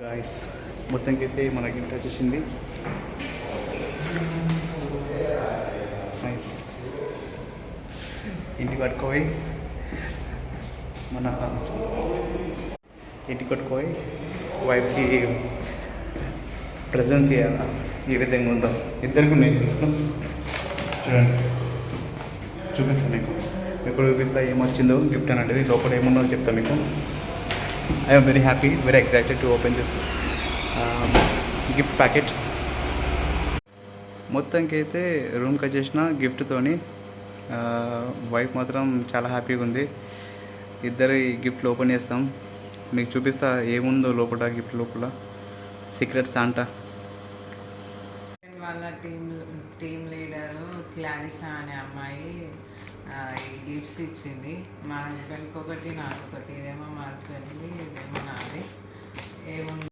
Guys మొత్తానికి అయితే మన గిఫ్ట్ వచ్చేసింది. నైస్. ఇంటికి పట్టుకోయి మన ఇంటికి పట్టుకోయి వైఫ్కి ప్రజెన్స్ చేయాలి. ఏ విధంగా ఉందో ఇద్దరికి నేను చూడండి, చూపిస్తాను మీకు కూడా చూపిస్తా ఏమొచ్చిందో గిఫ్ట్ అనేది, లోపల ఏముందో చెప్తాను మీకు. I'm very happy, very excited to open this gift packet. మొత్తానికి అయితే రూమ్కి వచ్చేసిన గిఫ్ట్తోని వైఫ్ మాత్రం చాలా హ్యాపీగా ఉంది. ఇద్దరు ఈ గిఫ్ట్లు ఓపెన్ చేస్తాం, మీకు చూపిస్తా ఏముందో లోపల. గిఫ్ట్ లోపల సీక్రెట్ శాంటా. వాళ్ళ టీమ్ లీడరు క్లారిసా అనే అమ్మాయి ఈ గిఫ్ట్స్ ఇచ్చింది. మా హస్బెండ్కి ఒకటి, నాకు ఒకటి. ఇదేమో మా హస్బెండ్ది, ఇదేమో నాది. ఏముంది